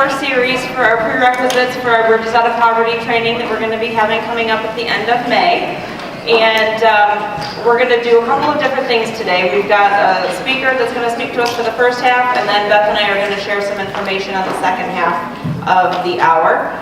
2-hour series for our prerequisites for our Bridges Out of Poverty training that we're going to be having coming up at the end of May. And we're going to do a couple of different things today. We've got a speaker that's going to speak to us for the first half, and then Beth and I are going to share some information on the second half of the hour.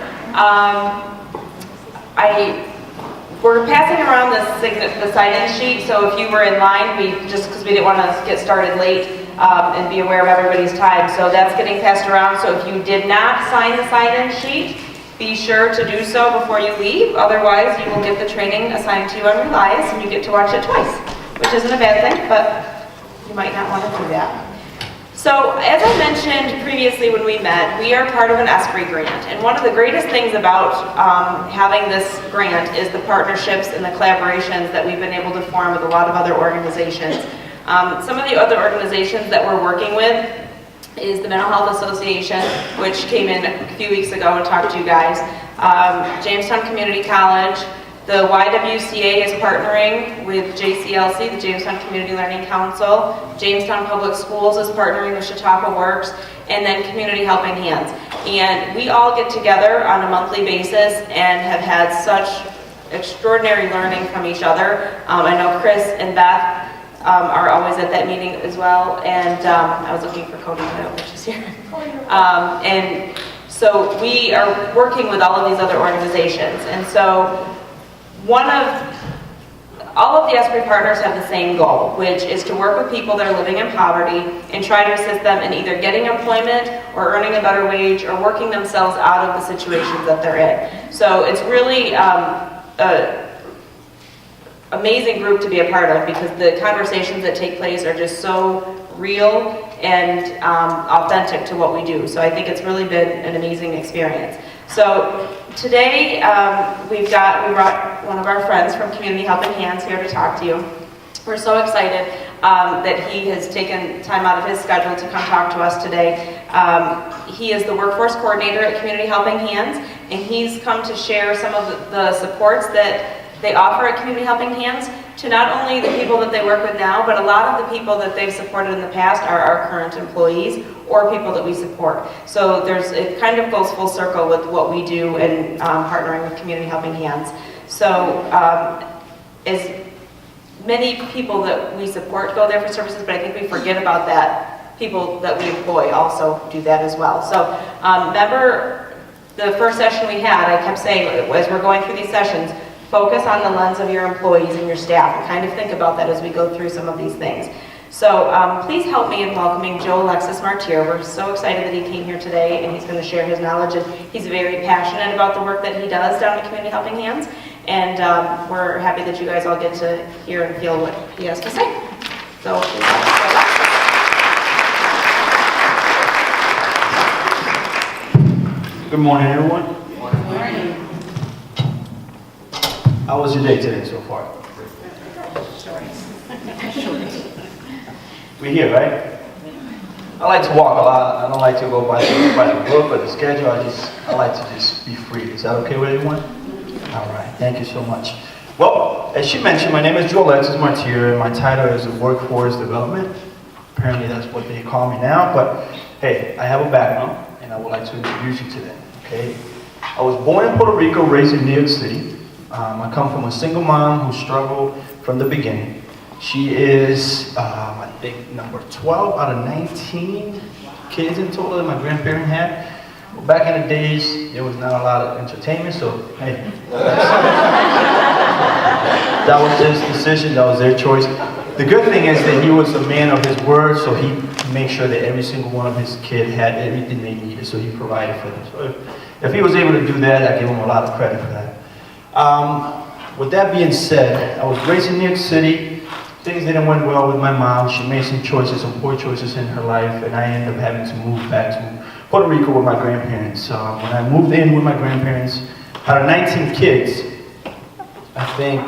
We're passing around the sign-in sheet, so if you were in line, just because we didn't want to get started late and be aware of everybody's time, so that's getting passed around. So if you did not sign the sign-in sheet, be sure to do so before you leave. Otherwise, you will get the training assigned to you on Relias, and you get to watch it twice, which isn't a bad thing, but you might not want to do that. So, as I mentioned previously when we met, we are part of an ESPRI grant, and one of the greatest things about having this grant is the partnerships and the collaborations that we've been able to form with a lot of other organizations. Some of the other organizations that we're working with is the Mental Health Association, which came in a few weeks ago and talked to you guys, Jamestown Community College. The YWCA is partnering with JCLC, the Jamestown Community Learning Council. Jamestown Public Schools is partnering with Chautauqua Works, and then Community Helping Hands. And we all get together on a monthly basis and have had such extraordinary learning from each other. I know Chris and Beth are always at that meeting as well, and I was looking for Cody, but I don't think she's here. And so we are working with all of these other organizations, and so all of the ESPRI partners have the same goal, which is to work with people that are living in poverty and try to assist them in either getting employment or earning a better wage or working themselves out of the situations that they're in. So it's really an amazing group to be a part of, because the conversations that take place are just so real and authentic to what we do. So I think it's really been an amazing experience. So today we brought one of our friends from Community Helping Hands here to talk to you. We're so excited that he has taken time out of his schedule to come talk to us today. He is the workforce coordinator at Community Helping Hands, and he's come to share some of the supports that they offer at Community Helping Hands to not only the people that they work with now, but a lot of the people that they've supported in the past are our current employees or people that we support. So it kind of goes full circle with what we do in partnering with Community Helping Hands. So as many people that we support go there for services, but I think we forget about that. People that we employ also do that as well. So remember the first session we had, I kept saying as we're going through these sessions, focus on the lens of your employees and your staff, and kind of think about that as we go through some of these things. So please help me in welcoming Joe Alexis Martyr. We're so excited that he came here today, and he's going to share his knowledge, and he's very passionate about the work that he does down at Community Helping Hands, and we're happy that you guys all get to hear and feel what he has to say. So good morning, everyone. Good morning. How was your day today so far? We're here, right? I like to walk a lot. I don't like to go by the book or the schedule. I like to just be free. Is that okay with everyone? All right. Thank you so much. Well, as she mentioned, my name is Joe Alexis Martyr, and my title is Workforce Development. Apparently, that's what they call me now. But hey, I have a background, and I would like to introduce you to them. Okay? I was born in Puerto Rico, raised in New York City. I come from a single mom who struggled from the beginning. She is, I think, number 12 out of 19 kids in total that my grandparents had. Well, back in the days, there was not a lot of entertainment, so hey, that was his decision, that was their choice. The good thing is that he was a man of his word, so he made sure that every single one of his kids had everything they needed, so he provided for them. So if he was able to do that, I give him a lot of credit for that. With that being said, I was raised in New York City. Things didn't went well with my mom. She made some choices, some poor choices in her life, and I ended up having to move back to Puerto Rico with my grandparents. When I moved in with my grandparents, out of 19 kids, I think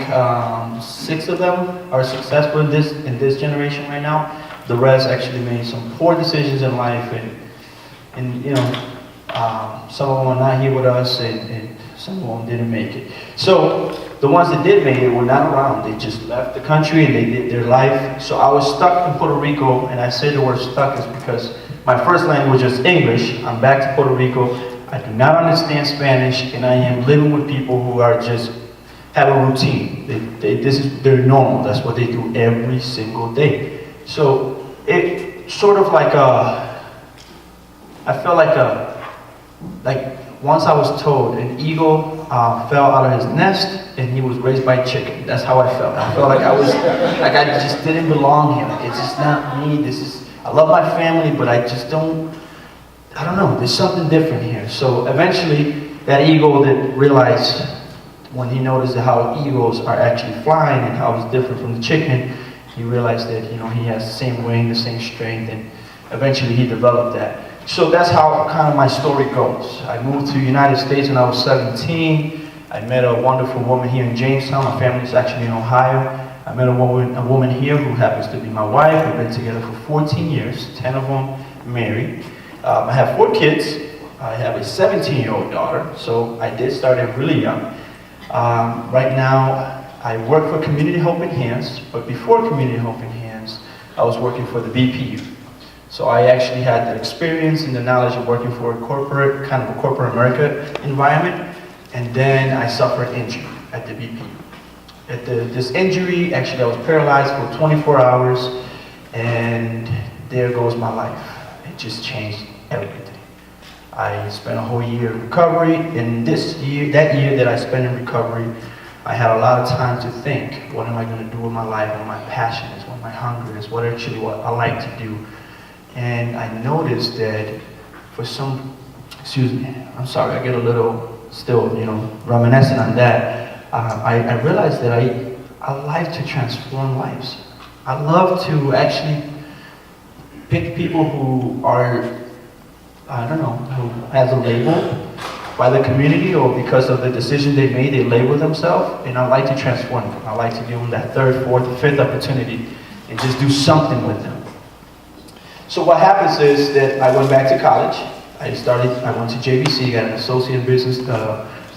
6 of them are successful in this generation right now. The rest actually made some poor decisions in life, and you know, some of them are not here with us, and some of them didn't make it. So the ones that did make it were not around. They just left the country and they did their life. So I was stuck in Puerto Rico, and I say the word stuck is because my first language is English. I'm back to Puerto Rico. I do not understand Spanish, and I am living with people who are just have a routine. This is their normal. That's what they do every single day. So it sort of like I felt like once I was told an eagle fell out of his nest and he was raised by a chicken. That's how I felt. I felt like I just didn't belong here. Like, it's just not me. I love my family, but I just don't know. There's something different here. So eventually, that eagle that realized when he noticed how eagles are actually flying and how it's different from the chicken, he realized that he has the same wing, the same strength, and eventually he developed that. So that's how kind of my story goes. I moved to the United States when I was 17. I met a wonderful woman here in Jamestown. My family is actually in Ohio. I met a woman here who happens to be my wife. We've been together for 14 years, 10 of them married. I have 4 kids. I have a 17-year-old daughter, so I did start it really young. Right now, I work for Community Helping Hands, but before Community Helping Hands, I was working for the BPU. So I actually had the experience and the knowledge of working for a corporate America environment, and then I suffered injury at the BPU. This injury, actually I was paralyzed for 24 hours, and there goes my life. It just changed everything. I spent a whole year in recovery, and that year that I spent in recovery, I had a lot of time to think, what am I going to do with my life, what my passion is, what my hunger is, what I like to do. And I noticed that I'm sorry, I get a little still, reminiscent on that. I realized that I like to transform lives. I love to actually pick people who are, who has a label by the community or because of the decision they made, they label themselves, and I like to transform them. I like to give them that 3rd, 4th, 5th opportunity and just do something with them. So what happens is that I went back to college. I went to JVC, got an associate in business,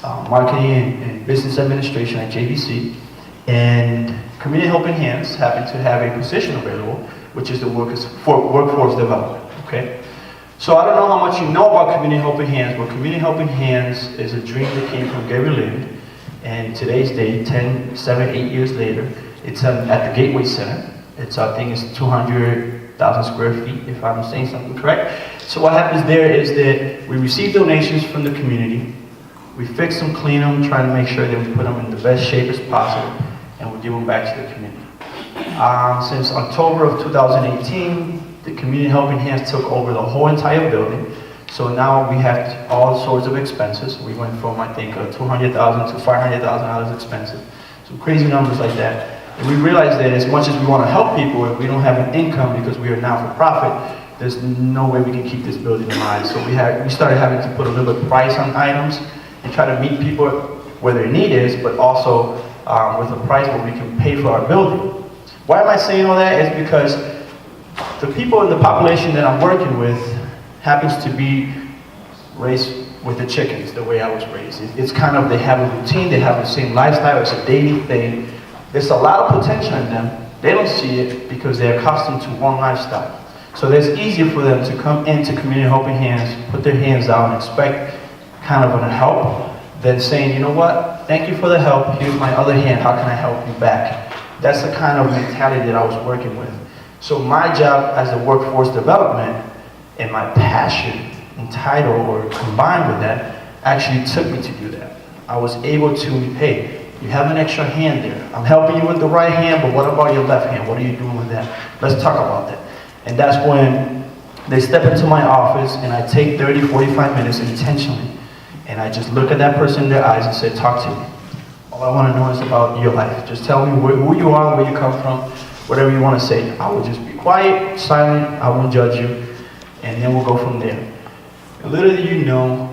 marketing and business administration at JVC, and Community Helping Hands happened to have a position available, which is the workforce development, okay? So I don't know how much you know about Community Helping Hands, but Community Helping Hands is a dream that came from Gary Lind, and today's date, 7, 8 years later, it's at the Gateway Center. I think it's 200,000 square feet, if I'm saying something correct. So what happens there is that we receive donations from the community, we fix them, clean them, try to make sure that we put them in the best shape as possible, and we give them back to the community. Since October of 2018, the Community Helping Hands took over the whole entire building. So now we have all sorts of expenses. We went from, I think, $200,000 to $500,000 expenses. Some crazy numbers like that. And we realized that as much as we want to help people, if we don't have an income because we are not-for-profit, there's no way we can keep this building alive. So we started having to put a little bit of price on items and try to meet people where their need is, but also with a price where we can pay for our building. Why am I saying all that? Is because the people in the population that I'm working with happens to be raised with the chickens, the way I was raised. It's kind of, they have a routine, they have the same lifestyle, it's a daily thing. There's a lot of potential in them. They don't see it because they're accustomed to one lifestyle. So it's easier for them to come into Community Helping Hands, put their hands out and expect kind of a help, than saying, you know what, thank you for the help, here's my other hand, how can I help you back? That's the kind of mentality that I was working with. So my job as a workforce development and my passion and title or combined with that actually took me to do that. I was able to, hey, you have an extra hand there. I'm helping you with the right hand, but what about your left hand? What are you doing with that? Let's talk about that. And that's when they step into my office and I take 30, 45 minutes intentionally. And I just look at that person in their eyes and say, talk to me. All I want to know is about your life. Just tell me who you are, where you come from, whatever you want to say. I will just be quiet, silent, I won't judge you, and then we'll go from there. And little do you know,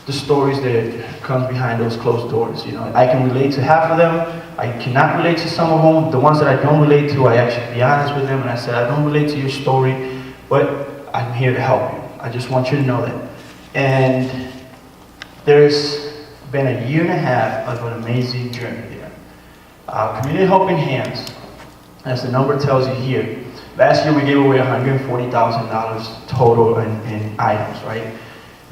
the stories that comes behind those closed doors. You know, I can relate to half of them. I cannot relate to some of them. The ones that I don't relate to, I actually be honest with them and I said, I don't relate to your story, but I'm here to help you. I just want you to know that. And there's been a year and a half of an amazing journey here. Community Helping Hands, as the number tells you here, Last year we gave away $140,000 total in items, right?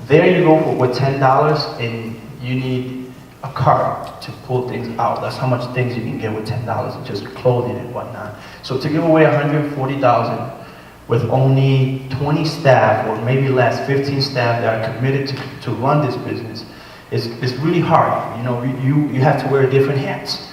There you go with $10 and you need a cart to pull things out. That's how much things you can get with $10, just clothing and whatnot. So to give away $140,000 with only 20 staff, or maybe less, 15 staff that are committed to run this business, it's really hard. You know, you have to wear different hats.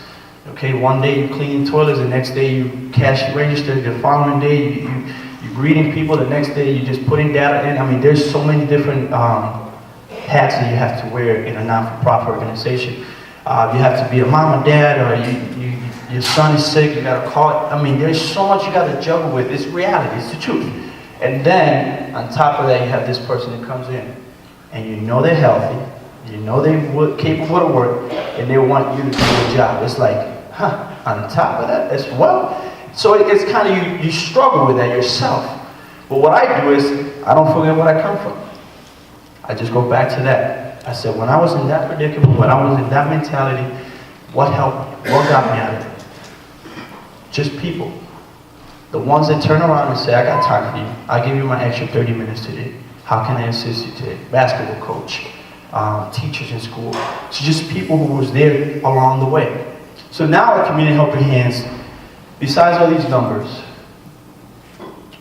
Okay, one day you're cleaning toilets, the next day you cash register, the following day you're greeting people, the next day you're just putting data in. I mean, there's so many different hats that you have to wear in a non-for-profit organization. You have to be a mom or dad, or your son is sick, you gotta call it. I mean, there's so much you gotta juggle with. It's reality, it's the truth. And then, on top of that, you have this person that comes in, and you know they're healthy, you know they're capable of work, and they want you to do a job. It's like, on top of that as well. So it's kind of, you struggle with that yourself. But what I do is, I don't forget where I come from. I just go back to that. I said, when I was in that predicament, when I was in that mentality, what helped me? What got me out of it? Just people. The ones that turn around and say, I got time for you. I'll give you my extra 30 minutes today. How can I assist you today? Basketball coach, teachers in school. So just people who was there along the way. So now at Community Helping Hands, besides all these numbers,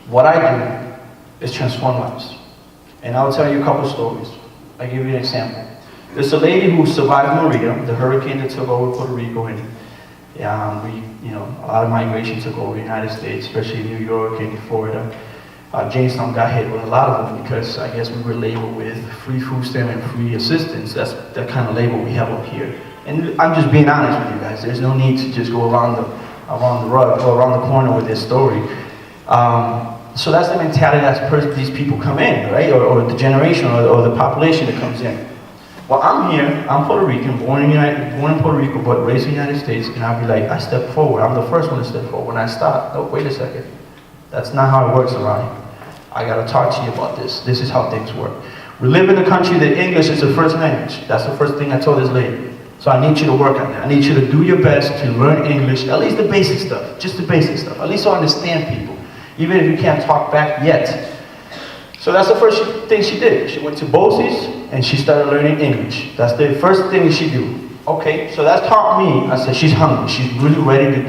what I do is transform lives. And I'll tell you a couple stories. I'll give you an example. There's a lady who survived Maria, the hurricane that took over Puerto Rico, and a lot of migration took over the United States, especially New York and Florida. Jamestown got hit with a lot of them because I guess we were labeled with free food stamp and free assistance. That's the kind of label we have up here. And I'm just being honest with you guys. There's no need to just go around the rug, go around the corner with this story. So that's the mentality that these people come in, right? Or the generation or the population that comes in. Well, I'm here, I'm Puerto Rican, born in Puerto Rico, but raised in the United States, and I'll be like, I step forward. I'm the first one to step forward. When I stop, oh, wait a second. That's not how it works around here. I gotta talk to you about this. This is how things work. We live in a country that English is the first language. That's the first thing I told this lady. So I need you to work on that. I need you to do your best to learn English, at least the basic stuff, just the basic stuff. At least to understand people, even if you can't talk back yet. So that's the first thing she did. She went to BOCES and she started learning English. That's the first thing she do. Okay, so that taught me, I said, she's hungry. She's really ready to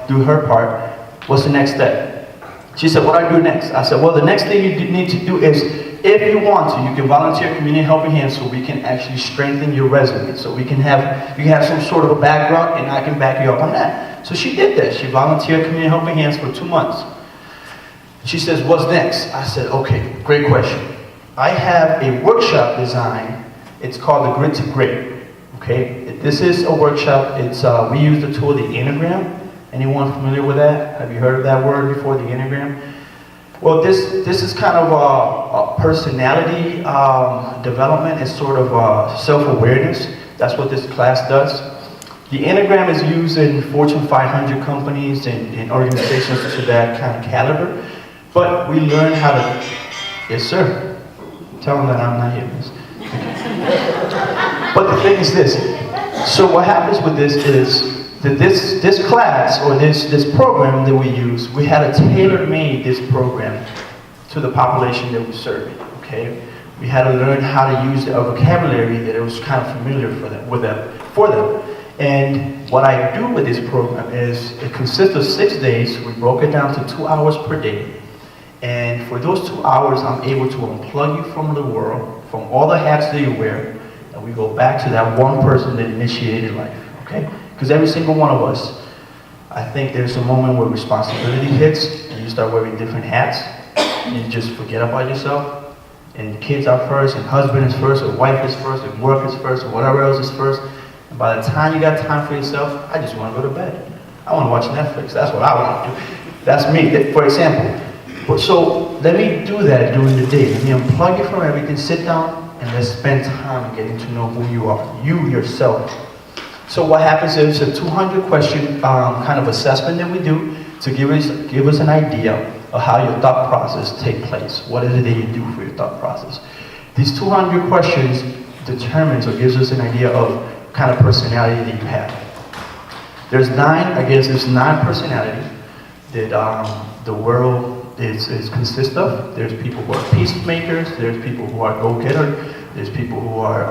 do her part. What's the next step? She said, what do I do next? I said, well, the next thing you need to do is, if you want to, you can volunteer Community Helping Hands so we can actually strengthen your resume. So you can have some sort of a background and I can back you up on that. So she did that. She volunteered Community Helping Hands for 2 months. She says, what's next? I said, okay, great question. I have a workshop design. It's called the Grit to Great. Okay, this is a workshop. It's we use the tool, the Enneagram. Anyone familiar with that? Have you heard of that word before, the Enneagram? Well, this is kind of a personality development. It's sort of self-awareness. That's what this class does. The Enneagram is used in Fortune 500 companies and organizations to that kind of caliber. But we learn how to, yes sir, tell them that I'm not here. But the thing is this, so what happens with this is that this class, or this program that we use, we had to tailor-made this program to the population that we're serving, okay? We had to learn how to use a vocabulary that it was kind of familiar for them. And what I do with this program is, it consists of 6 days. We broke it down to 2 hours per day. And for those 2 hours, I'm able to unplug you from the world, from all the hats that you wear, and we go back to that one person that initiated life, okay? Because every single one of us, I think there's a moment where responsibility hits, and you start wearing different hats, and you just forget about yourself, and kids are first, and husband is first, or wife is first, or work is first, or whatever else is first. And by the time you got time for yourself, I just want to go to bed. I want to watch Netflix. That's what I want to do. That's me, for example. So let me do that during the day. Let me unplug you from everything, sit down, and let's spend time getting to know who you are, you yourself. So what happens is a 200-question kind of assessment that we do to give us an idea of how your thought process takes place. What is it that you do for your thought process? These 200 questions determines or gives us an idea of kind of personality that you have. There's 9 personality that the world consists of. There's people who are peacemakers, there's people who are go-getters, there's people who are,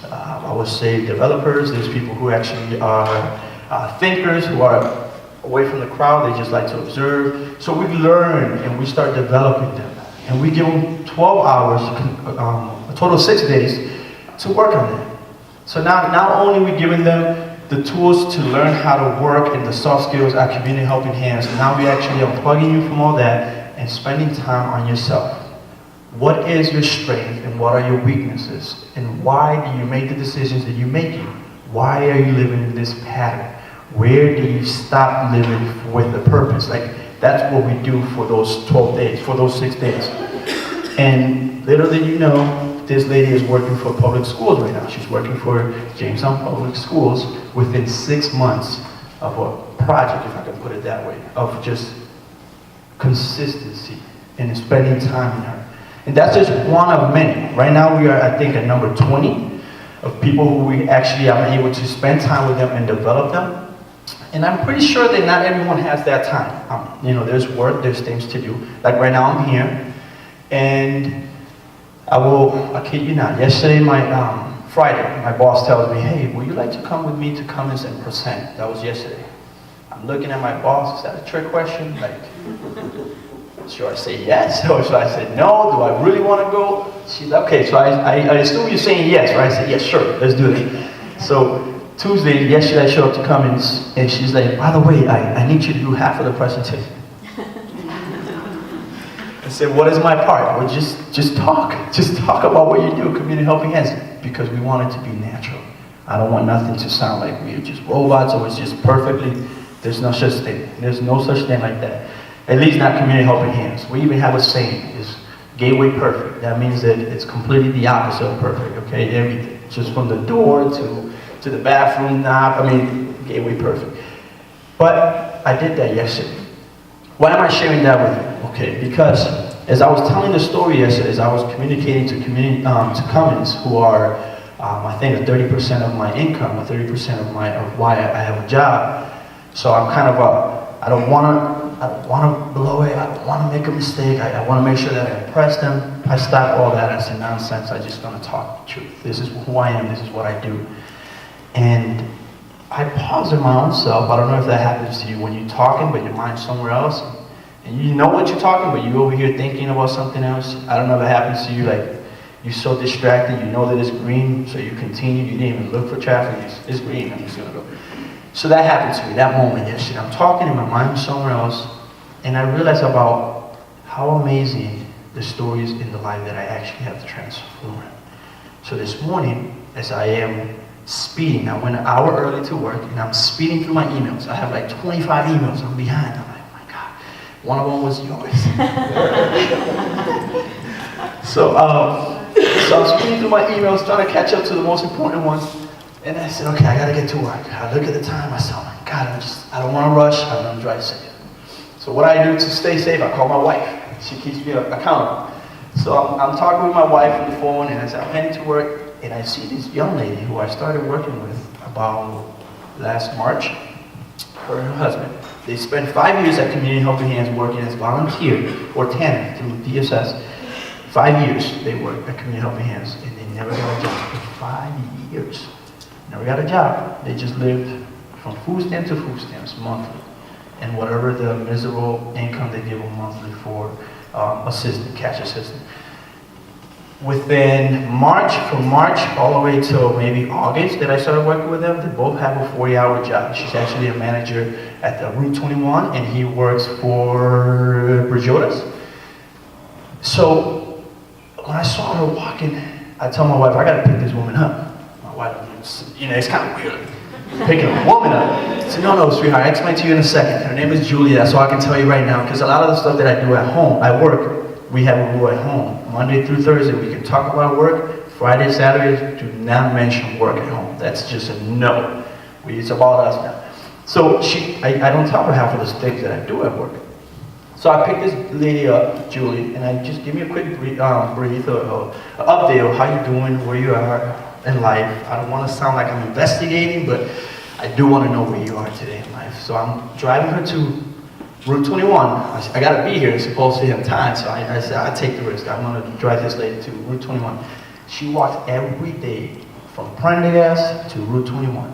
I would say, developers, there's people who actually are thinkers, who are away from the crowd, they just like to observe. So we learn and we start developing them. And we give them 12 hours, a total of 6 days, to work on them. So now, not only are we giving them the tools to learn how to work and the soft skills, our community helping hands, now we actually unplugging you from all that and spending time on yourself. What is your strength and what are your weaknesses? And why do you make the decisions that you're making? Why are you living in this pattern? Where do you stop living with a purpose? Like, that's what we do for those 12 days, for those 6 days. And little did you know, this lady is working for public schools right now. She's working for Jamestown Public Schools within 6 months of a project, if I can put it that way, of just consistency and spending time in her. And that's just one of many. Right now we are, I think, at number 20 of people who we actually are able to spend time with them and develop them. And I'm pretty sure that not everyone has that time. There's work, there's things to do. Like right now I'm here, and I kid you not, yesterday, Friday, my boss tells me, hey, would you like to come with me to Cummins and present? That was yesterday. I'm looking at my boss, is that a trick question? Like, should I say yes? Or should I say no? Do I really want to go? She's like, okay, so I assume you're saying yes, right? I said, yes, sure, let's do it. So yesterday I showed up to Cummins, and she's like, by the way, I need you to do half of the presentation. I said, what is my part? Well, just talk. Just talk about what you do, community helping hands, because we want it to be natural. I don't want nothing to sound like we're just robots or it's just perfectly. There's no such thing. There's no such thing like that. At least not community helping hands. We even have a saying, is gateway perfect. That means that it's completely the opposite of perfect, okay? Everything. Just from the door to the bathroom knob, gateway perfect. But I did that yesterday. Why am I sharing that with you? Okay, because as I was telling the story yesterday, as I was communicating to Cummins, who are, I think, 30% of my income, or 30% of why I have a job. So I'm kind of I don't want to blow it. I don't want to make a mistake. I want to make sure that I impress them. I stop all that. I say nonsense. I'm just going to talk the truth. This is who I am. This is what I do. And I pause in my own self. I don't know if that happens to you when you're talking, but your mind's somewhere else. And you know what you're talking, but you're over here thinking about something else. I don't know if it happens to you, like you're so distracted, you know that it's green, so you continue, you didn't even look for traffic, it's green, I'm just gonna go. So that happened to me, that moment yesterday. I'm talking and my mind was somewhere else, and I realized about how amazing the stories in the life that I actually have to transform. So this morning, as I am speeding, I went an hour early to work, and I'm speeding through my emails. I have like 25 emails, I'm behind. I'm like, my God, one of them was yours. So I'm speeding through my emails, trying to catch up to the most important ones. And I said, okay, I gotta get to work. I look at the time, I said, oh my God, I don't wanna rush, I'm gonna drive safe. So what I do to stay safe, I call my wife. She keeps me accountable. So I'm talking with my wife on the phone, and I said, I'm heading to work, and I see this young lady who I started working with about last March, her and her husband. They spent 5 years at Community Helping Hands working as volunteer or TANF through DSS. 5 years they worked at Community Helping Hands, and they never got a job for 5 years. Never got a job. They just lived from food stamp to food stamps monthly, and whatever the miserable income they give them monthly for cash assistant. Within March, from March all the way till maybe August that I started working with them, they both have a 40-hour job. She's actually a manager at the Route 21, and he works for Bridgeotas. So when I saw her walking, I told my wife, I gotta pick this woman up. My wife, it's kind of weird, picking a woman up. I said, no, sweetheart, I'll explain to you in a second. Her name is Julia, that's all I can tell you right now, because a lot of the stuff that I do at home, I work, we have a rule at home. Monday through Thursday, we can talk about work. Friday, Saturdays, do not mention work at home. That's just a no. It's about us now. So I don't tell her half of the things that I do at work. So I picked this lady up, Julie, and I just give me a quick brief update of how you're doing, where you are in life. I don't want to sound like I'm investigating, but I do want to know where you are today in life. So I'm driving her to Route 21, I gotta be here, it's supposed to be on time, so I said, I'll take the risk, I'm gonna drive this lady to Route 21. She walked every day from Prendergast to Route 21.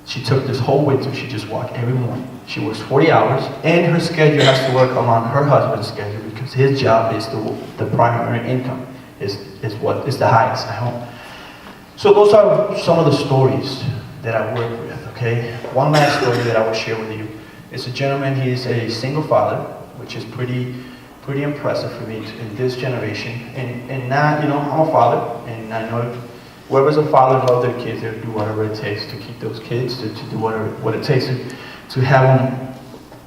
She took this whole winter, she just walked every morning. She works 40 hours, and her schedule has to work around her husband's schedule because his job is the primary income, is what is the highest at home. So those are some of the stories that I work with, okay? One last story that I will share with you. It's a gentleman, he is a single father, which is pretty impressive for me in this generation. And now, you know, I'm a father, and I know whoever's a father loves their kids, they'll do whatever it takes to keep those kids, to do what it takes to have them,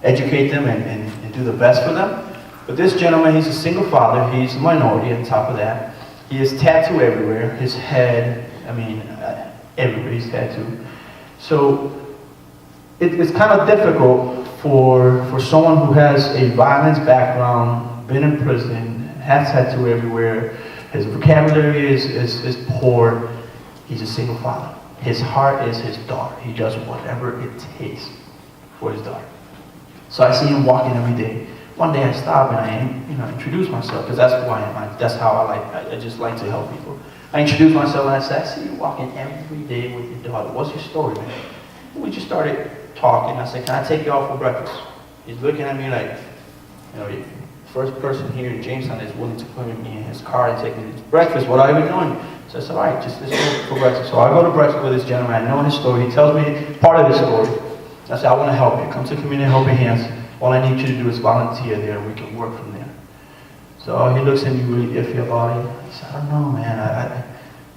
educate them and do the best for them. But this gentleman, he's a single father, he's a minority on top of that. He has tattoo everywhere, his head, everywhere he's tattooed. So it's kind of difficult for someone who has a violence background, been in prison, has tattoo everywhere, his vocabulary is poor. He's a single father. His heart is his daughter. He does whatever it takes for his daughter. So I see him walking every day. One day I stop and I introduce myself, because that's who I am. That's how I just like to help people. I introduce myself and I say, I see you walking every day with your daughter. What's your story, man? We just started talking. I said, can I take you out for breakfast? He's looking at me like, the first person here in Jamestown is willing to put me in his car and take me to breakfast. What are you doing? So I said, all right, let's go for breakfast. So I go to breakfast with this gentleman. I know his story. He tells me part of his story. I said, I want to help you. Come to Community Helping Hands. All I need you to do is volunteer there. We can work from there. So he looks at me really iffy about it. He said, I don't know, man. I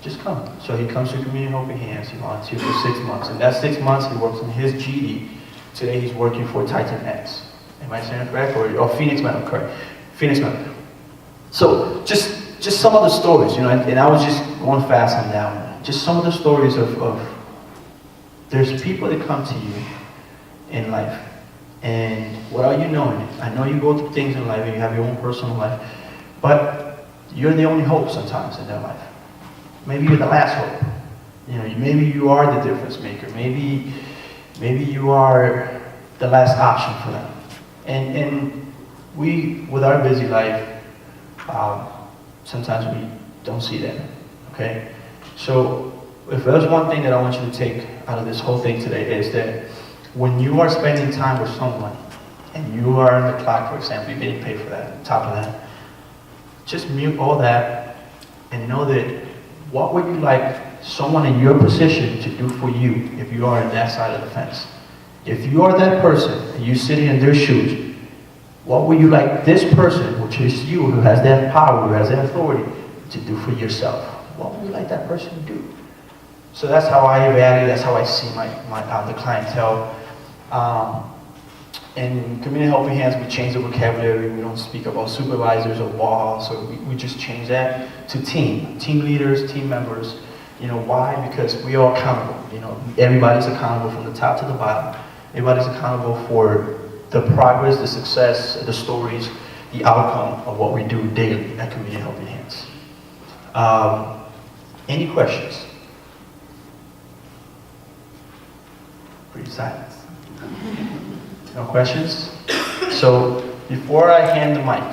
just come. So he comes to Community Helping Hands. He volunteers for 6 months. And that 6 months, he works on his GED. Today, he's working for Titan X. Am I saying it correct? Or Phoenix Medical, correct. Phoenix Medical. So just some of the stories, and I was just going fast on that one. Just some of the stories of there's people that come to you in life. And without you knowing it, I know you go through things in life and you have your own personal life, but you're the only hope sometimes in their life. Maybe you're the last hope. Maybe you are the difference maker. Maybe you are the last option for them. And we, with our busy life, sometimes we don't see that, okay? So if there's one thing that I want you to take out of this whole thing today is that when you are spending time with someone and you are on the clock, for example, you're getting paid for that, on top of that, just mute all that and know that what would you like someone in your position to do for you if you are on that side of the fence? If you are that person and you're sitting in their shoes, what would you like this person, which is you, who has that power, who has that authority, to do for yourself? What would you like that person to do? So that's how I evaluate, that's how I see the clientele. In Community Helping Hands, we change the vocabulary. We don't speak about supervisors or boss, so we just change that to team leaders, team members. Why? Because we are accountable. Everybody's accountable from the top to the bottom. Everybody's accountable for the progress, the success, the stories, the outcome of what we do daily at Community Helping Hands. Any questions? Pretty silent. No questions? So before I hand the mic,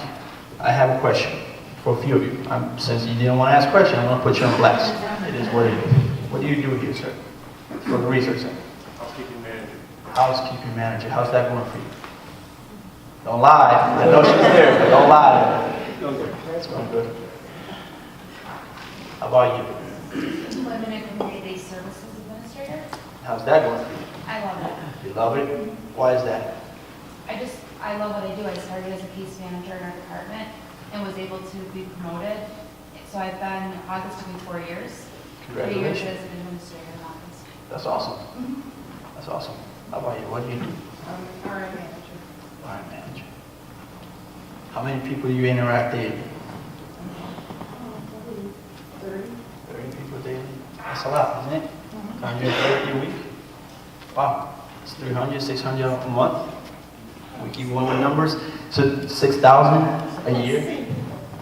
I have a question for a few of you. Since you didn't want to ask a question, I'm going to put you on blast. It is what it is. What do you do here, sir? For the research center? Housekeeping manager. Housekeeping manager. How's that going for you? Don't lie. I know she's there, but don't lie. It's going good. How about you? Women and Community Services Administrator. How's that going for you? I love it. You love it? Why is that? I love what I do. I started as a case manager in our department and was able to be promoted. So I've been, August will be 4 years. 3 years Congratulations. as an administrator in office. That's awesome. That's awesome. How about you? What do you do? RM manager. Line manager. How many people do you interact daily? 30. 30 people daily? That's a lot, isn't it? 130 a week? Wow. It's 300, 600 a month. We keep going with numbers. So 6,000 a year?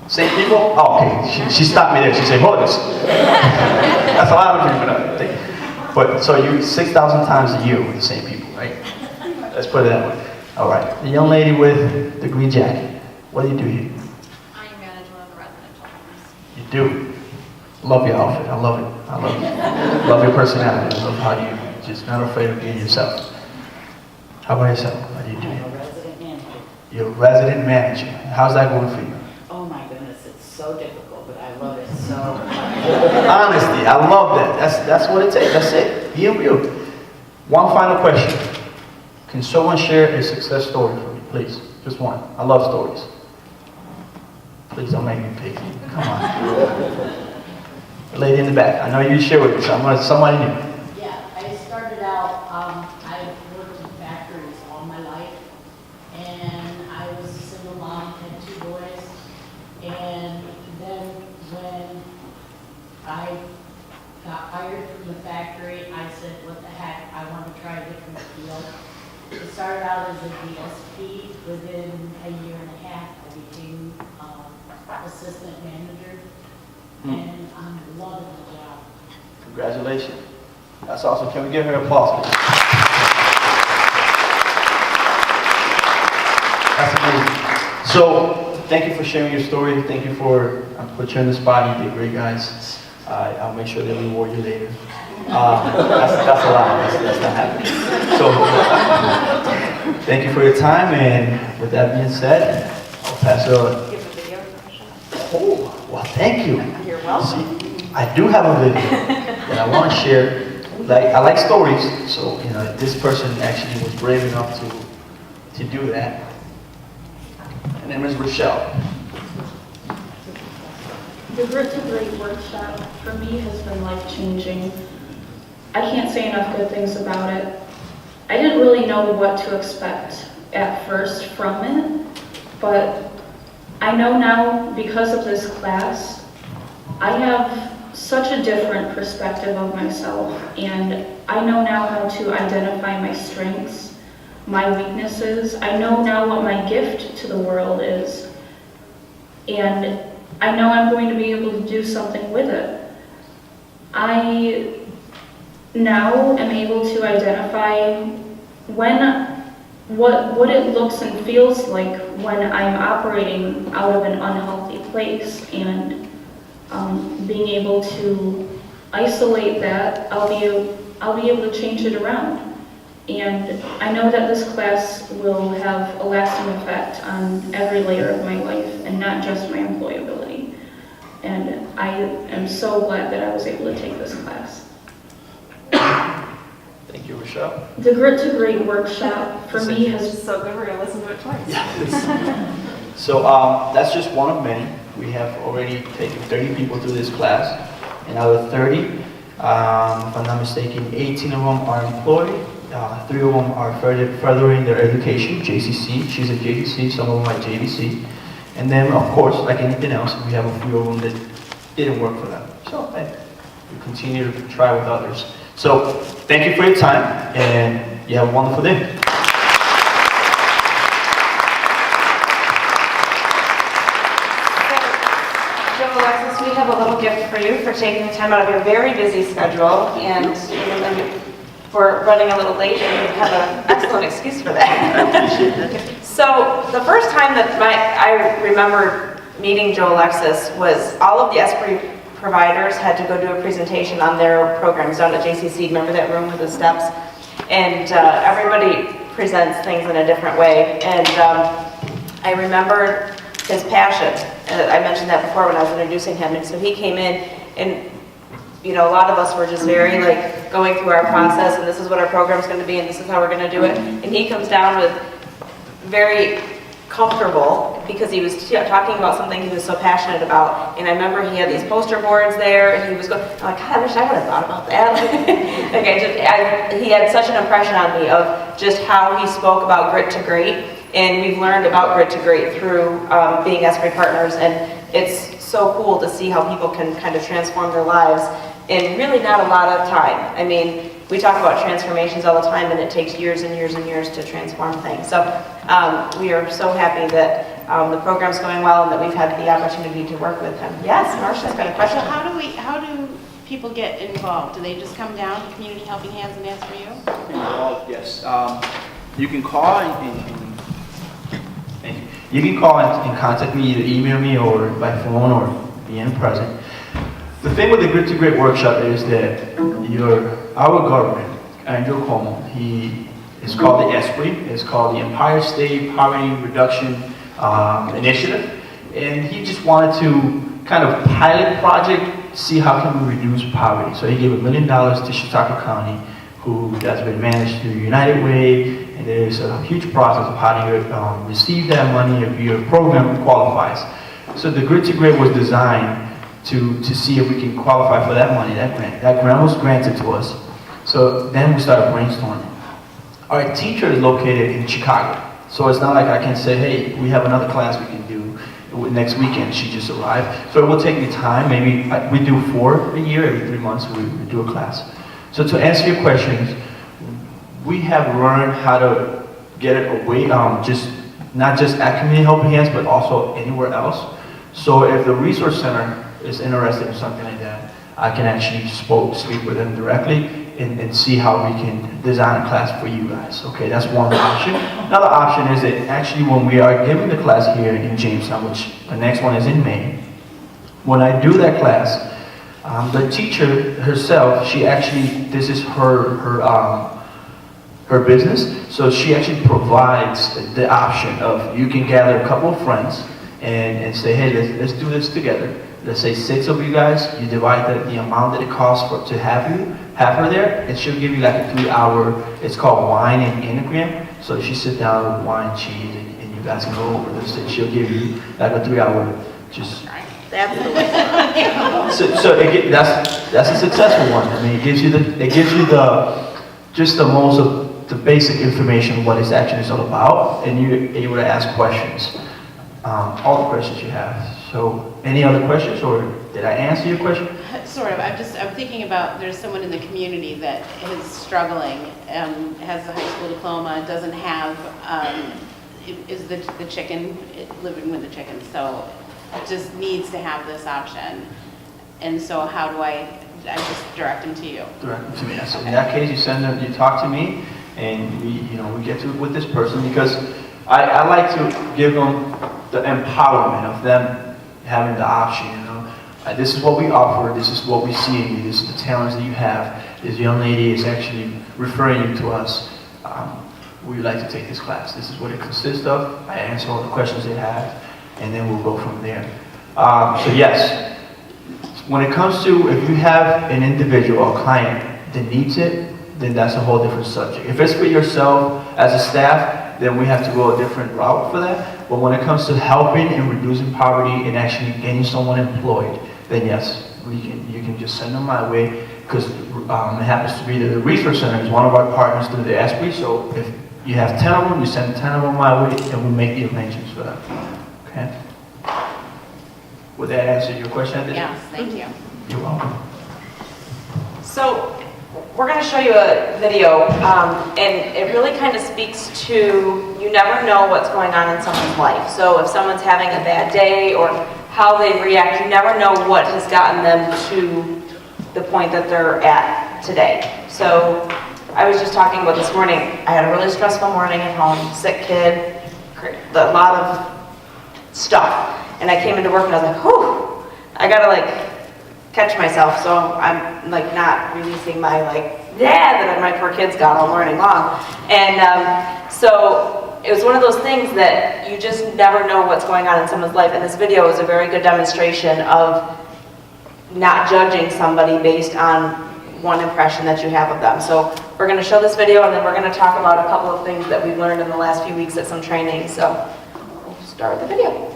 Same people? Oh, okay. She stopped me there. She said, hold this. That's a lot of people. But so you 6,000 times a year with the same people, right? Let's put it that way. All right, the young lady with the green jacket, what do you do here? I manage one of the residential homes. You do. Love your outfit. I love it. I love it. Love your personality. I love how you just not afraid of being yourself. How about yourself? What do you do? I'm a resident manager. You're a resident manager. How's that going for you? Oh my goodness, it's so difficult, but I love it so much. Honesty. I love that. That's what it takes. That's it. Be real. One final question. Can someone share a success story for me, please? Just one. I love stories. Please don't make me picky. Come on. The lady in the back. I know you share with me. Somebody new. Yeah, I started out, I've worked in factories all my life, and I was a single mom, had 2 boys, and then when I got hired from the factory, I said, what the heck, I want to try a different field. It started out as a DSP. Within a year and a half, I became assistant manager, and I'm loving the job. Congratulations. That's awesome. Can we give her applause? That's amazing. So, thank you for sharing your story. Thank you for putting you on the spot. You did great, guys. I'll make sure they reward you later. That's a lot. That's not happening. So, thank you for your time. And with that being said, I'll pass it on. Give a video question. Oh, well, thank you. You're welcome. See, I do have a video that I want to share. I like stories, so this person actually was brave enough to do that. Her name is Rochelle. The Grit to Great workshop for me has been life-changing. I can't say enough good things about it. I didn't really know what to expect at first from it, but I know now because of this class, I have such a different perspective of myself, and I know now how to identify my strengths, my weaknesses. I know now what my gift to the world is, and I know I'm going to be able to do something with it. I now am able to identify what it looks and feels like when I'm operating out of an unhealthy place, and being able to isolate that, I'll be able to change it around. And I know that this class will have a lasting effect on every layer of my life and not just my employability. And I am so glad that I was able to take this class. Thank you, Rochelle. The Grit to Great workshop for me has So good, we're gonna listen to it twice. So that's just one of many. We have already taken 30 people through this class, and out of 30, if I'm not mistaken, 18 of them are employed, 3 of them are furthering their education, JCC, she's at JCC, some of them at JVC, and then of course, like anything else, we have a few of them that didn't work for them. So hey, we continue to try with others. So thank you for your time, and you have a wonderful day. Alexis, we have a little gift for you for taking the time out of your very busy schedule, and for running a little late, and you have an excellent excuse for that. So the first time that I remember meeting Joe Alexis was all of the ESPRI providers had to go do a presentation on their programs down at JCC. Remember that room with the steps? And everybody presents things in a different way. And I remembered his passion. I mentioned that before when I was introducing him. And so he came in, and a lot of us were just very going through our process, and this is what our program's going to be, and this is how we're going to do it. And he comes down with very comfortable because he was talking about something he was so passionate about. And I remember he had these poster boards there, and he was going, I'm like, God, I wish I would have thought about that. He had such an impression on me of just how he spoke about Grit to Great. And we've learned about Grit to Great through being ESPRI partners, and it's so cool to see how people can kind of transform their lives in really not a lot of time. I mean, we talk about transformations all the time, and it takes years and years and years to transform things. So we are so happy that the program's going well and that we've had the opportunity to work with him. Yes, Marcia's got a question. So how do people get involved? Do they just come down to Community Helping Hands and ask for you? Yes. You can call and You can call and contact me, either email me or by phone or be in person. The thing with the Grit to Great workshop is that our governor, Andrew Cuomo, it's called the ESPRI, it's called the Empire State Poverty Reduction Initiative, and he just wanted to kind of pilot project, see how can we reduce poverty. So he gave $1 million to Chautauqua County, that's been managed through United Way, and there's a huge process of how do you receive that money if your program qualifies. So the Grit to Great was designed to see if we can qualify for that money, that grant. That grant was granted to us. So then we started brainstorming. Our teacher is located in Chicago. So it's not like I can say, hey, we have another class we can do next weekend. She just arrived. So it will take me time. Maybe we do 4 a year, every 3 months we do a class. So to answer your questions, we have learned how to get it away, not just at Community Helping Hands, but also anywhere else. So if the Resource Center is interested in something like that, I can actually speak with them directly and see how we can design a class for you guys. Okay, that's one option. Another option is that actually when we are giving the class here in Jamestown, which the next one is in May, when I do that class, the teacher herself, she actually, this is her business, so she actually provides the option of you can gather a couple of friends and say, hey, let's do this together. Let's say 6 of you guys, you divide the amount that it costs to have her there, and she'll give you like a 3-hour, it's called Wine and Enneagram. So she sit down with wine, cheese, and you guys can go over this, and she'll give you like a 3-hour, just... That's the way. So that's a successful one. I mean, it gives you the basic information of what it's actually all about, and you're able to ask questions, all the questions you have. So, any other questions, or did I answer your question? Sort of. I'm thinking about, there's someone in the community that is struggling, has a high school diploma, doesn't have, is the chicken, living with the chickens, so just needs to have this option. And so how do I just direct them to you? Direct them to me. So in that case, you talk to me, and we get to with this person, because I like to give them the empowerment of them having the option. This is what we offer. This is what we see in you. This is the talents that you have. This young lady is actually referring you to us. We would like to take this class. This is what it consists of. I answer all the questions they have, and then we'll go from there. So yes, when it comes to if you have an individual or client that needs it, then that's a whole different subject. If it's for yourself as a staff, then we have to go a different route for that. But when it comes to helping and reducing poverty and actually getting someone employed, then yes, you can just send them my way, because it happens to be that the Resource Center is one of our partners through the ESPRI. So if you have 10 of them, you send 10 of them my way, and we make the arrangements for them. Okay? Would that answer your question? Yes, thank you. You're welcome. So we're going to show you a video, and it really kind of speaks to, you never know what's going on in someone's life. So if someone's having a bad day or how they react, you never know what has gotten them to the point that they're at today. So I was just talking about this morning, I had a really stressful morning at home, sick kid, a lot of stuff. And I came into work and I was like, whew, I gotta catch myself, so I'm not releasing my that my poor kids got all morning long. And so it was one of those things that you just never know what's going on in someone's life, and this video is a very good demonstration of not judging somebody based on one impression that you have of them. So we're going to show this video, and then we're going to talk about a couple of things that we've learned in the last few weeks at some training. So we'll start with the video.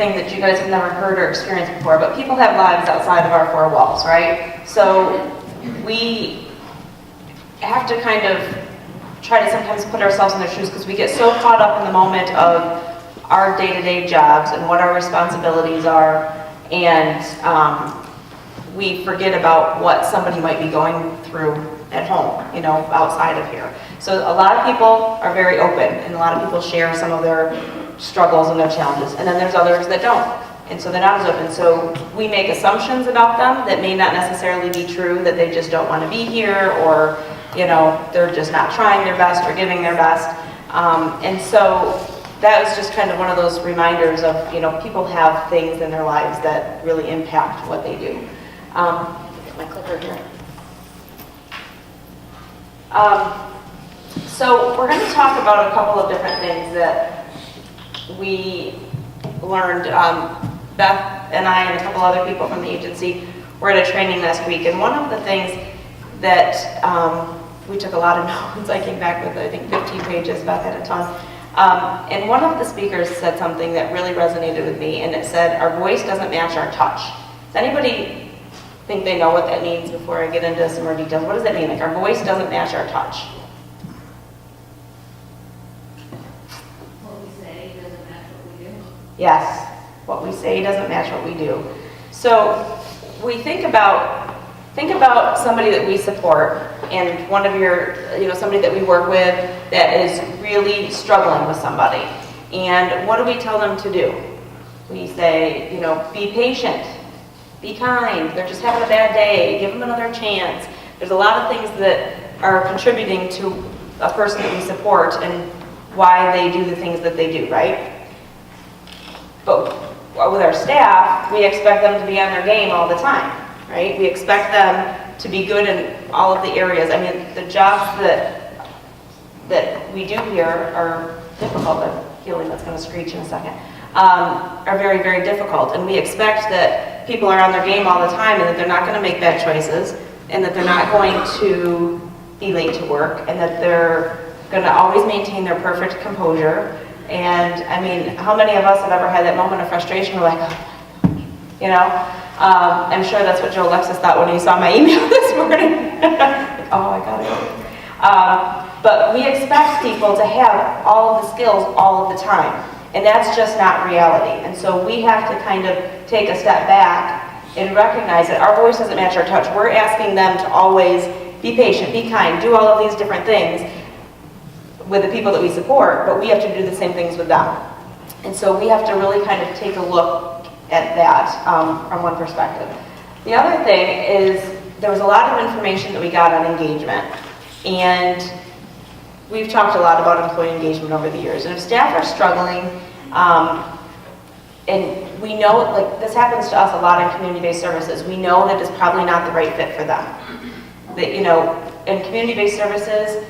thing that you guys have never heard or experienced before, but people have lives outside of our four walls, right? So we have to kind of try to sometimes put ourselves in their shoes because we get so caught up in the moment of our day-to-day jobs and what our responsibilities are, and we forget about what somebody might be going through at home, you know, outside of here. So a lot of people are very open, and a lot of people share some of their struggles and their challenges, and then there's others that don't, and so they're not as open. So we make assumptions about them that may not necessarily be true, that they just don't want to be here, or, you know, they're just not trying their best or giving their best. And so that was just kind of one of those reminders of, you know, people have things in their lives that really impact what they do. Get my clicker here. So we're going to talk about a couple of different things that we learned. Beth and I and a couple other people from the agency were at a training last week, and one of the things that we took a lot of notes. I came back with, I think, 15 pages. Beth had a ton. And one of the speakers said something that really resonated with me, and it said, our voice doesn't match our touch. Does anybody think they know what that means before I get into some more details? What does that mean? Like, our voice doesn't match our touch. What we say doesn't match what we do. Yes, what we say doesn't match what we do. So we think about somebody that we support, and one of your, you know, somebody that we work with that is really struggling with somebody. And what do we tell them to do? We say, you know, be patient, be kind, they're just having a bad day, give them another chance. There's a lot of things that are contributing to a person that we support and why they do the things that they do, right? But with our staff, we expect them to be on their game all the time, right? We expect them to be good in all of the areas. I mean, the jobs that we do here are difficult. The healing that's going to screech in a second are very, very difficult, and we expect that people are on their game all the time, and that they're not going to make bad choices, and that they're not going to be late to work, and that they're going to always maintain their perfect composure. And I mean, how many of us have ever had that moment of frustration? We're like, oh, you know, I'm sure that's what Joe Alexis thought when he saw my email this morning. Oh, I got it. But we expect people to have all of the skills all of the time, and that's just not reality. And so we have to kind of take a step back and recognize that our voice doesn't match our touch. We're asking them to always be patient, be kind, do all of these different things with the people that we support, but we have to do the same things with them. And so we have to really kind of take a look at that from one perspective. The other thing is there was a lot of information that we got on engagement, and we've talked a lot about employee engagement over the years. And if staff are struggling, and we know, like, this happens to us a lot in community-based services, we know that it's probably not the right fit for them. That, you know, in community-based services,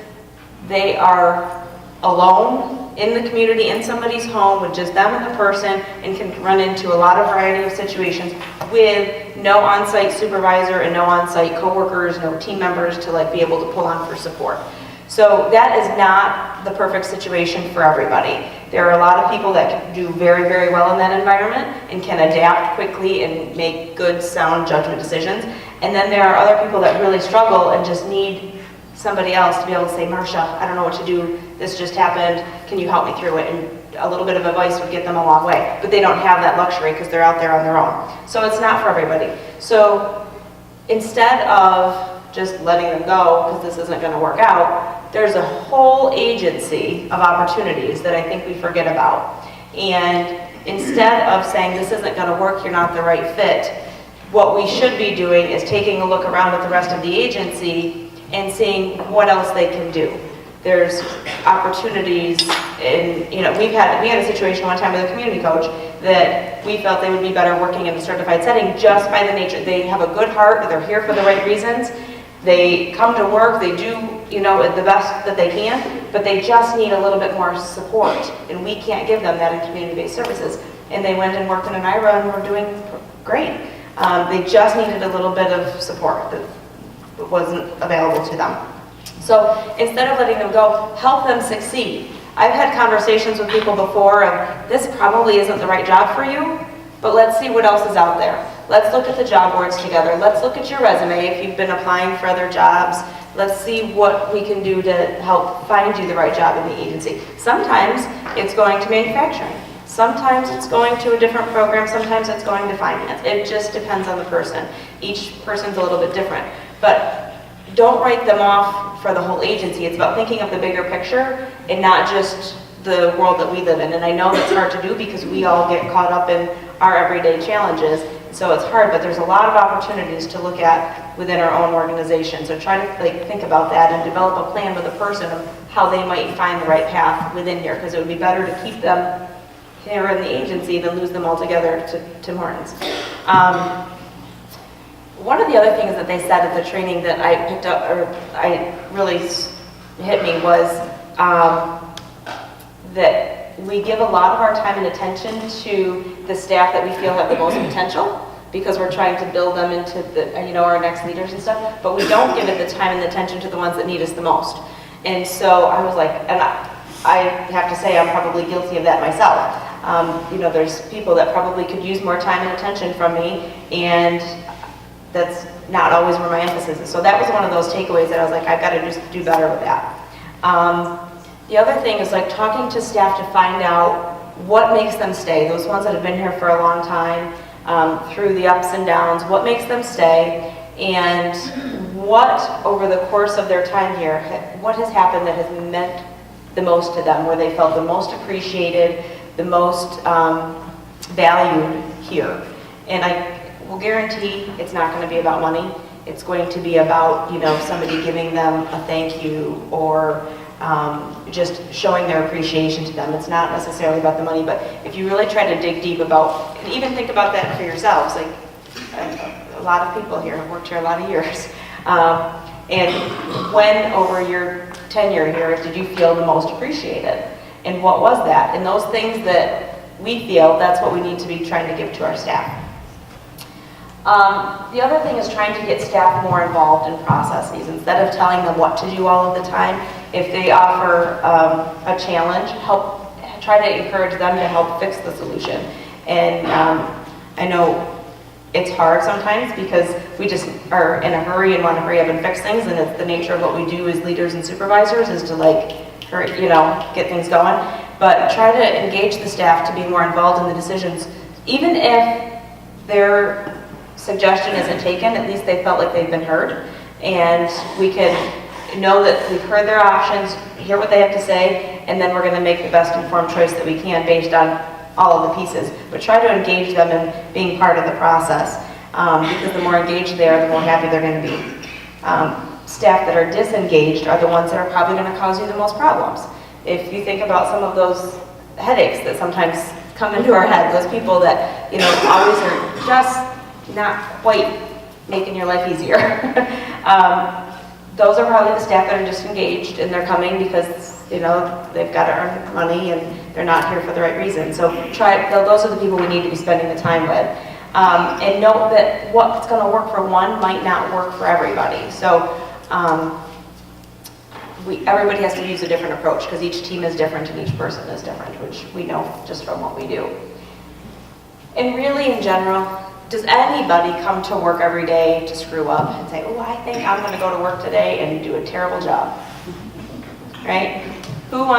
they are alone in the community, in somebody's home, with just them and the person, and can run into a lot of variety of situations with no on-site supervisor and no on-site coworkers, no team members to, like, be able to pull on for support. So that is not the perfect situation for everybody. There are a lot of people that can do very, very well in that environment and can adapt quickly and make good, sound judgment decisions. And then there are other people that really struggle and just need somebody else to be able to say, Marcia, I don't know what to do. This just happened. Can you help me through it? And a little bit of advice would get them a long way. But they don't have that luxury because they're out there on their own. So it's not for everybody. So instead of just letting them go because this isn't going to work out, there's a whole agency of opportunities that I think we forget about. And instead of saying this isn't going to work, you're not the right fit, what we should be doing is taking a look around at the rest of the agency and seeing what else they can do. There's opportunities in, you know, we had a situation one time with a community coach that we felt they would be better working in a certified setting just by the nature. They have a good heart, they're here for the right reasons. They come to work, they do, you know, the best that they can, but they just need a little bit more support, and we can't give them that in community-based services. And they went and worked in an IRA and were doing great. They just needed a little bit of support that wasn't available to them. So instead of letting them go, help them succeed. I've had conversations with people before of, this probably isn't the right job for you, but let's see what else is out there. Let's look at the job boards together. Let's look at your resume if you've been applying for other jobs. Let's see what we can do to help find you the right job in the agency. Sometimes it's going to manufacturing. Sometimes it's going to a different program. Sometimes it's going to finance. It just depends on the person. Each person's a little bit different. But don't write them off for the whole agency. It's about thinking of the bigger picture and not just the world that we live in. And I know that's hard to do because we all get caught up in our everyday challenges. So it's hard, but there's a lot of opportunities to look at within our own organization. So try to think about that and develop a plan with a person of how they might find the right path within here, because it would be better to keep them here in the agency than lose them altogether to Tim Hortons. One of the other things that they said at the training that I picked up, or I really hit me, was that we give a lot of our time and attention to the staff that we feel have the most potential, because we're trying to build them into the, our next leaders and stuff, but we don't give it the time and the attention to the ones that need us the most. And so I was like, and I have to say I'm probably guilty of that myself. There's people that probably could use more time and attention from me, and that's not always where my emphasis is. So that was one of those takeaways that I was like, I've got to just do better with that. The other thing is like talking to staff to find out what makes them stay. Those ones that have been here for a long time, through the ups and downs, what makes them stay, and what over the course of their time here, what has happened that has meant the most to them, where they felt the most appreciated, the most valued here. And I will guarantee it's not going to be about money. It's going to be about, somebody giving them a thank you, or just showing their appreciation to them. It's not necessarily about the money, but if you really try to dig deep about, and even think about that for yourselves, like a lot of people here have worked here a lot of years. And when over your tenure here did you feel the most appreciated? And what was that? And those things that we feel, that's what we need to be trying to give to our staff. The other thing is trying to get staff more involved in processes. Instead of telling them what to do all of the time, if they offer a challenge, try to encourage them to help fix the solution. And I know it's hard sometimes because we just are in a hurry and want to hurry up and fix things, and it's the nature of what we do as leaders and supervisors is to hurry, get things going. But try to engage the staff to be more involved in the decisions. Even if their suggestion isn't taken, at least they felt like they've been heard. And we can know that we've heard their options, hear what they have to say, and then we're going to make the best informed choice that we can based on all of the pieces. But try to engage them in being part of the process, because the more engaged they are, the more happy they're going to be. Staff that are disengaged are the ones that are probably going to cause you the most problems. If you think about some of those headaches that sometimes come into our head, those people that always are just not quite making your life easier. Those are probably the staff that are disengaged, and they're coming because they've got to earn money and they're not here for the right reason. So those are the people we need to be spending the time with. And note that what's going to work for one might not work for everybody. So everybody has to use a different approach because each team is different and each person is different, which we know just from what we do. And really, in general, does anybody come to work every day to screw up and say, oh, I think I'm going to go to work today and do a terrible job? Right? Does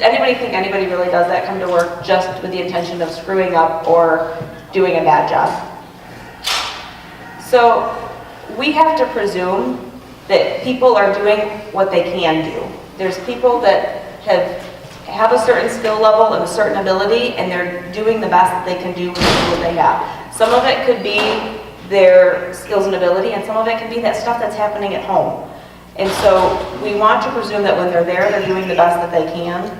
anybody think anybody really does that, come to work just with the intention of screwing up or doing a bad job? So we have to presume that people are doing what they can do. There's people that have a certain skill level and a certain ability, and they're doing the best that they can do with the tools they have. Some of it could be their skills and ability, and some of it could be that stuff that's happening at home. And so we want to presume that when they're there, they're doing the best that they can.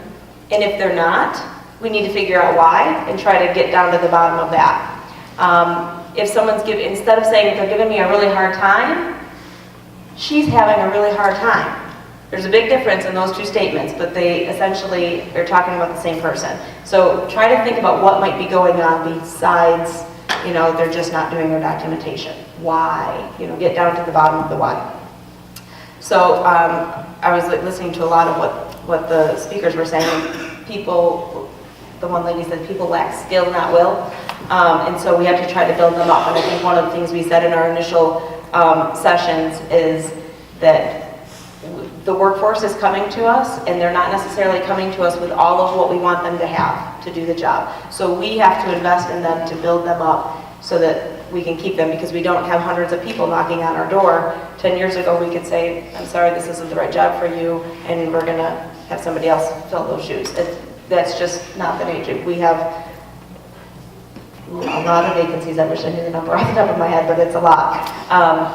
And if they're not, we need to figure out why and try to get down to the bottom of that. If someone's instead of saying they're giving me a really hard time, she's having a really hard time. There's a big difference in those two statements, but they essentially are talking about the same person. So try to think about what might be going on besides, they're just not doing their documentation. Why? Get down to the bottom of the why. So I was like listening to a lot of what the speakers were saying. People, the one lady said people lack skill, not will. And so we have to try to build them up. And I think one of the things we said in our initial sessions is that the workforce is coming to us, and they're not necessarily coming to us with all of what we want them to have to do the job. So we have to invest in them to build them up so that we can keep them, because we don't have hundreds of people knocking on our door. 10 years ago, we could say, I'm sorry, this isn't the right job for you, and we're going to have somebody else fill those shoes. That's just not the nature. We have a lot of vacancies. I wish I knew the number off the top of my head, but it's a lot.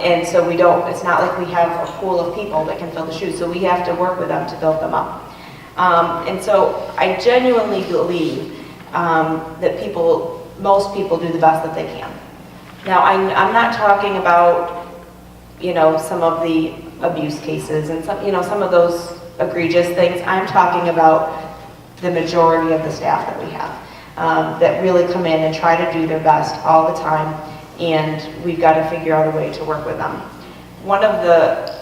And so it's not like we have a pool of people that can fill the shoes. So we have to work with them to build them up. And so I genuinely believe that most people do the best that they can. Now, I'm not talking about, some of the abuse cases and some of those egregious things. I'm talking about the majority of the staff that we have. That really come in and try to do their best all the time, and we've got to figure out a way to work with them. One of the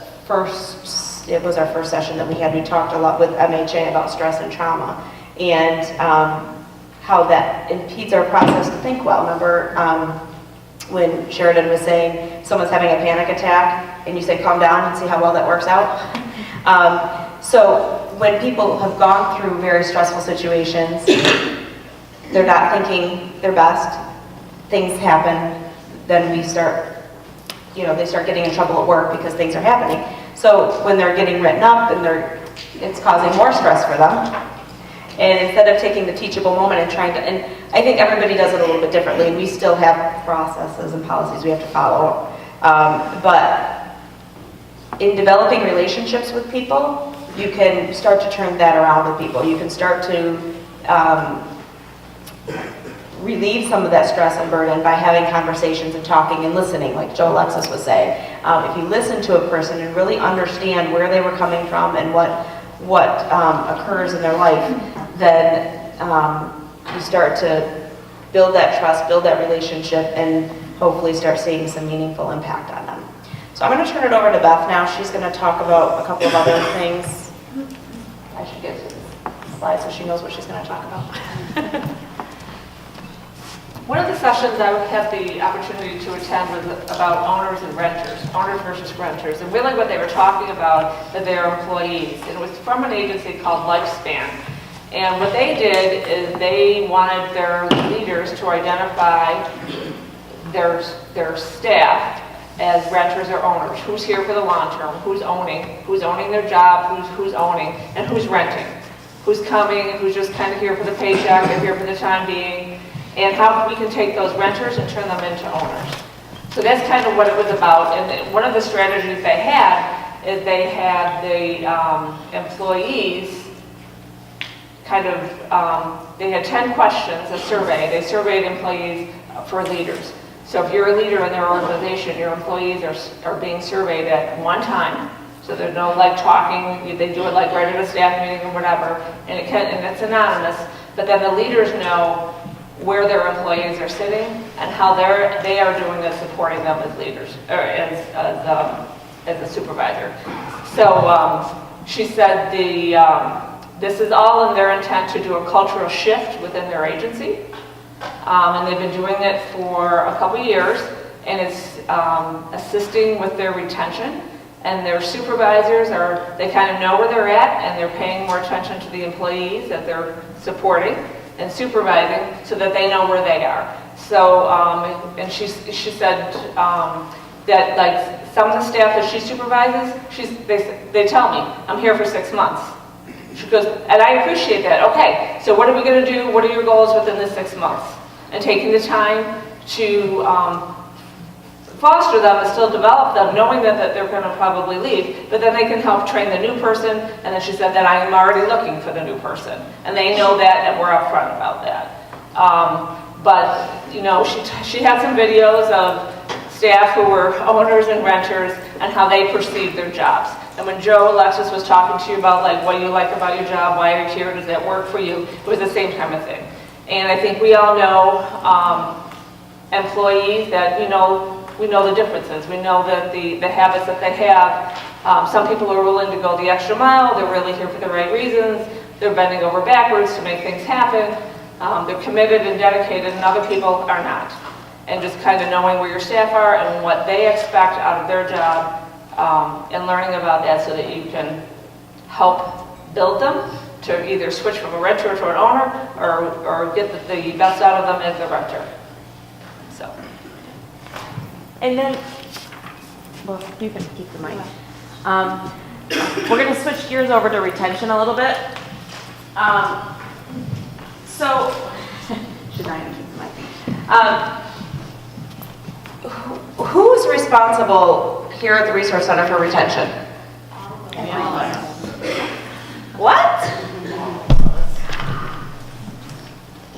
it was our first session that we had, we talked a lot with MHA about stress and trauma, and how that impedes our process to think well. Remember when Sheridan was saying someone's having a panic attack, and you say calm down and see how well that works out? So when people have gone through very stressful situations, they're not thinking their best, things happen, then they start getting in trouble at work because things are happening. So when they're getting written up, and it's causing more stress for them. And instead of taking the teachable moment and and I think everybody does it a little bit differently. We still have processes and policies we have to follow. But in developing relationships with people, you can start to turn that around with people. You can start to relieve some of that stress and burden by having conversations and talking and listening, like Joe Alexis was saying. If you listen to a person and really understand where they were coming from and what occurs in their life, then you start to build that trust, build that relationship, and hopefully start seeing some meaningful impact on them. So I'm going to turn it over to Beth now. She's going to talk about a couple of other things. I should get to the slide so she knows what she's going to talk about. One of the sessions I had the opportunity to attend was about owners and renters, owners versus renters, and really what they were talking about are their employees. And it was from an agency called Lifespan. And what they did is they wanted their leaders to identify their staff as renters or owners. Who's here for the long term? Who's owning their job? Who's owning? And who's renting? Who's coming? Who's just kind of here for the paycheck or here for the time being? And how we can take those renters and turn them into owners. So that's kind of what it was about. And one of the strategies they had is they had the employees they had 10 questions, a survey. They surveyed employees for leaders. So if you're a leader in their organization, your employees are being surveyed at one time. So there's no talking, they do it right at a staff meeting or whatever, and it's anonymous. But then the leaders know where their employees are sitting and how they are doing at supporting them as leaders, or as a supervisor. So she said this is all in their intent to do a cultural shift within their agency. And they've been doing it for a couple years, and it's assisting with their retention. And their supervisors they kind of know where they're at, and they're paying more attention to the employees that they're supporting and supervising so that they know where they are. So, and she said that some of the staff that she supervises, they tell me, I'm here for 6 months. She goes, and I appreciate that. Okay, so what are we going to do? What are your goals within the 6 months? And taking the time to foster them and still develop them, knowing that they're going to probably leave, but then they can help train the new person. And then she said that I am already looking for the new person. And they know that, and we're upfront about that. But, she had some videos of staff who were owners and renters and how they perceived their jobs. And when Joe Alexis was talking to you about what do you like about your job, why are you here, does that work for you, it was the same kind of thing. And I think we all know employees that, we know the differences. We know that the habits that they have. Some people are willing to go the extra mile. They're really here for the right reasons. They're bending over backwards to make things happen. They're committed and dedicated, and other people are not. And just kind of knowing where your staff are and what they expect out of their job, and learning about that so that you can help build them to either switch from a renter to an owner or get the best out of them as a renter. So. And then, well, you can keep the mic. We're going to switch gears over to retention a little bit. So, should I keep the mic? Who's responsible here at the Resource Center for retention? What?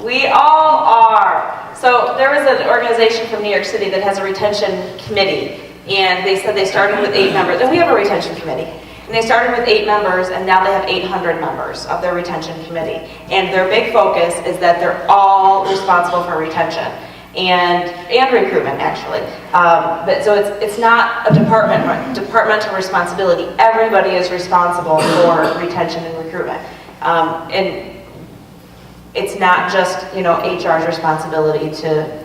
We all are. So there was an organization from New York City that has a retention committee, and they said they started with 8 members, and we have a retention committee. And they started with 8 members, and now they have 800 members of their retention committee. And their big focus is that they're all responsible for retention and recruitment, actually. But so it's not a departmental responsibility. Everybody is responsible for retention and recruitment. And it's not just, HR's responsibility to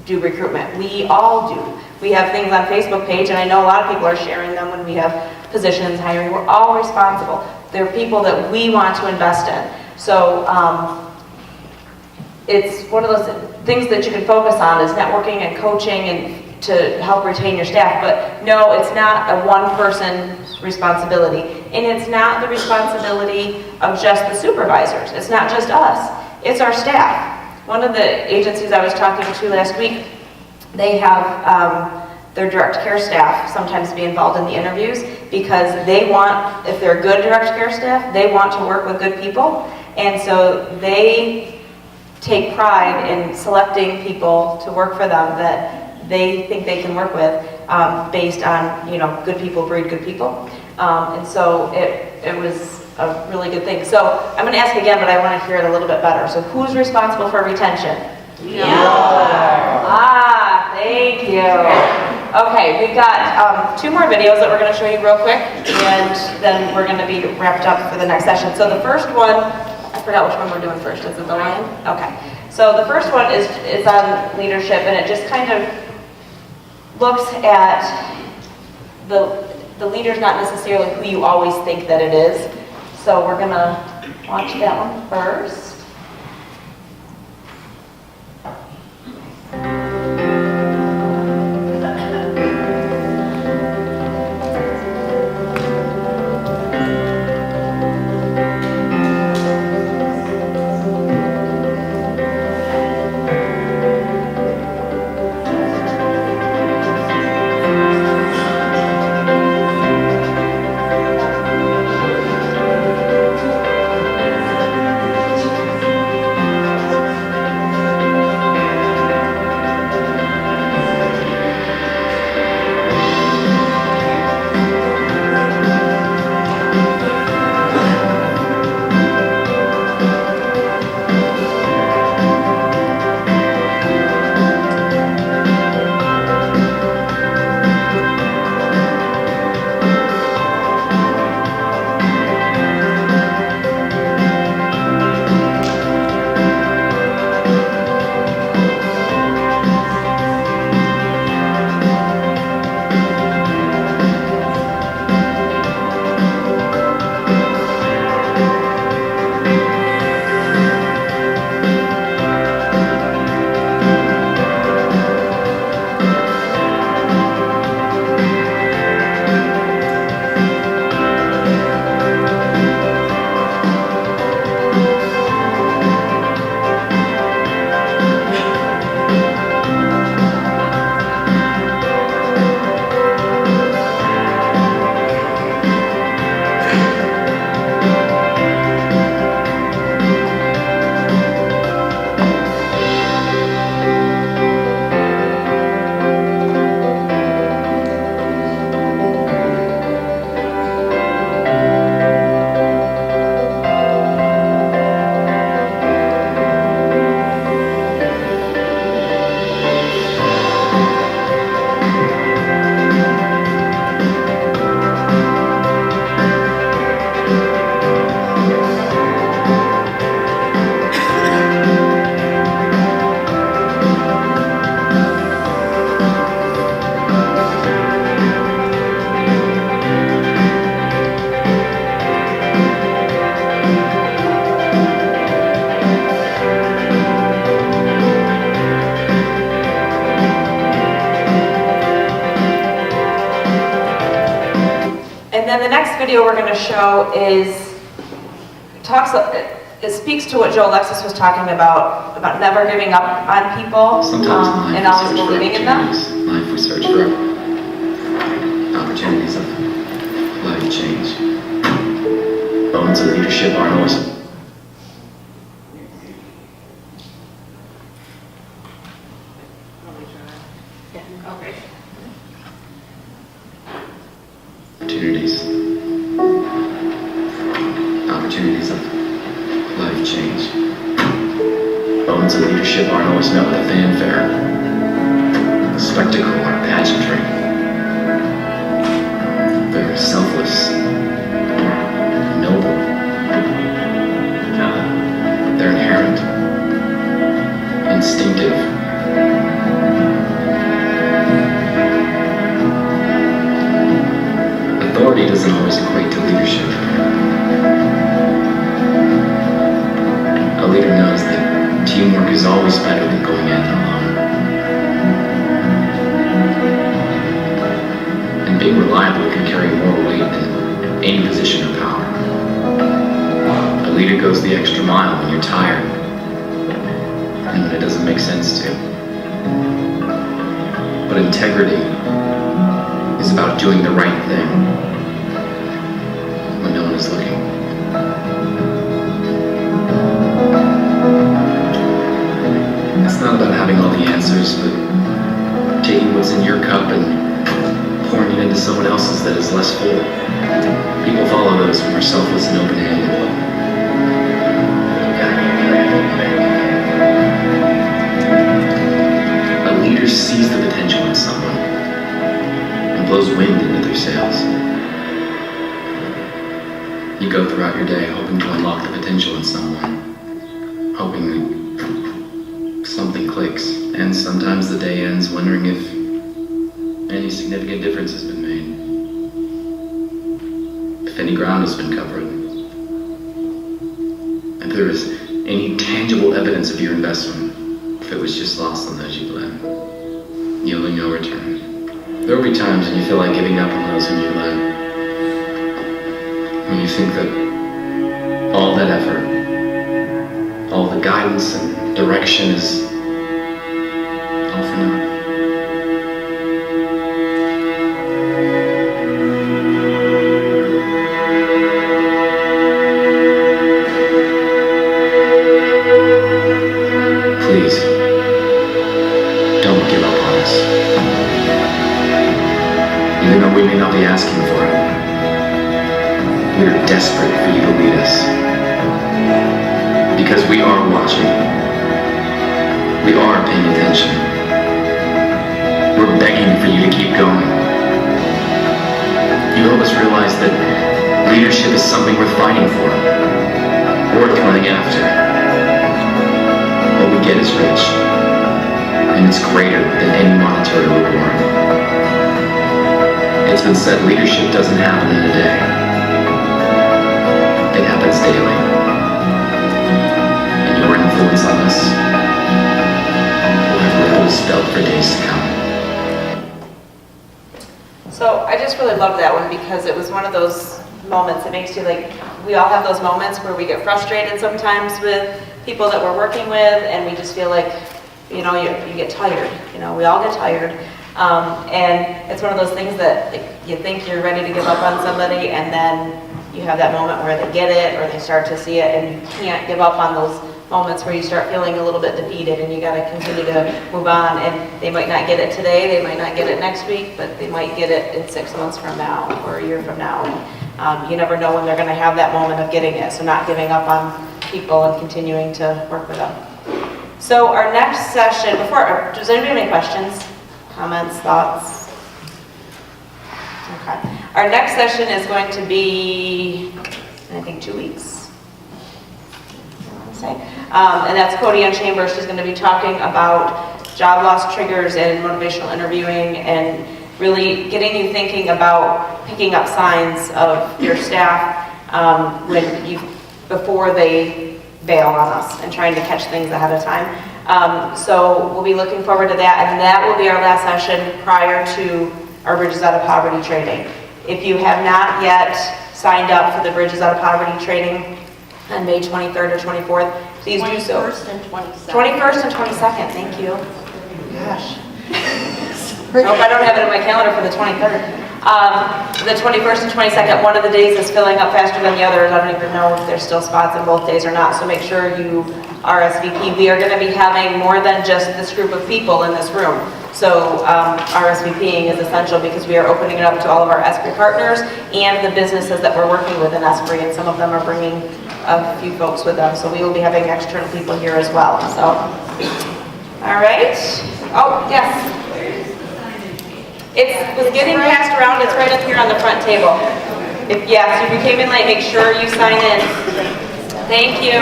do recruitment. We all do. We have things on Facebook page, and I know a lot of people are sharing them when we have positions, hiring. We're all responsible. They're people that we want to invest in. So it's one of those things that you can focus on is networking and coaching and to help retain your staff. But no, it's not a one-person responsibility. And it's not the responsibility of just the supervisors. It's not just us. It's our staff. One of the agencies I was talking to last week, they have their direct care staff sometimes be involved in the interviews because they want, if they're good direct care staff, they want to work with good people. And so they take pride in selecting people to work for them that they think they can work with based on, good people breed good people. And so it was a really good thing. So I'm going to ask again, but I want to hear it a little bit better. So who's responsible for retention? Thank you. Okay, we've got 2 more videos that we're going to show you real quick, and then we're going to be wrapped up for the next session. So the first one, I forgot which one we're doing first. Is it the lion? Okay. So the first one is on leadership, and it just kind of looks at the leader's not necessarily who you always think that it is. So we're going to watch that one first. And then the next video we're going to show it speaks to what Joe Alexis was talking about never giving up on people Sometimes and in always life we believing search in for them. opportunities. Life we search for opportunities of life change. Bones of leadership aren't always. Opportunities of life change. Bones of leadership aren't always met with a fanfare, a spectacle, or pageantry. They're selfless, noble. They're inherent, instinctive. Authority doesn't always equate to leadership. A leader knows that teamwork is always better than going at it alone. And being reliable can carry more weight than any position of power. A leader goes the extra mile when you're tired and when it doesn't make sense to. But integrity is about doing the right thing when no one is looking. It's not about having all the answers, but taking what's in your cup and pouring it into someone else's that is less full. People follow those who are selfless and open-handed. A leader sees the potential in someone and blows wind into their sails. You go throughout your day hoping to unlock the potential in someone, hoping that something clicks, and sometimes the day ends wondering if any significant difference has been made, if any ground has been covered, if there is any tangible evidence of your investment, if it was just lost on those you led, yielding no return. There will be times when you feel like giving up on those whom you led, when you think that all that effort, all the guidance and direction is all for naught. Please, don't give up on us. Even though we may not be asking for it, we are desperate for you to lead us. Because we are watching. We are paying attention. We're begging for you to keep going. You help us realize that leadership is something worth fighting for, worth running after. What we get is rich, and it's greater than any monetary reward. It's been said leadership doesn't happen in a day. It happens daily. And your influence on us will have ripples felt for days to come. So I just really love that one because it was one of those moments that makes you like, we all have those moments where we get frustrated sometimes with people that we're working with, and we just feel like, you know, you get tired. You know, we all get tired. And it's one of those things that like, you think you're ready to give up on somebody, and then you have that moment where they get it or they start to see it, and you can't give up on those moments where you start feeling a little bit defeated and you got to continue to move on. And they might not get it today, they might not get it next week, but they might get it in 6 months from now or a year from now. And you never know when they're going to have that moment of getting it, so not giving up on people and continuing to work with them. So our next session, does anybody have any questions, comments, thoughts? Okay. Our next session is going to be, I think, 2 weeks. And that's Cody Ann Chambers. She's going to be talking about job loss triggers and motivational interviewing, and really getting you thinking about picking up signs of your staff before they bail on us, and trying to catch things ahead of time. So we'll be looking forward to that, and that will be our last session prior to our Bridges Out of Poverty training. If you have not yet signed up for the Bridges Out of Poverty training on May 23rd or 24th, please do so. 21st and 22nd. 21st and 22nd, thank you. Gosh. Nope, I don't have it in my calendar for the 23rd. The 21st and 22nd, one of the days is filling up faster than the others. I don't even know if there's still spots on both days or not, so make sure you RSVP. We are going to be having more than just this group of people in this room. So RSVPing is essential because we are opening it up to all of our Esprit partners and the businesses that we're working with in Esprit, and some of them are bringing a few folks with them. So we will be having external people here as well. So, all right. Oh, yes. It was getting passed around. It's right up here on the front table. If you came in late, make sure you sign in. Thank you.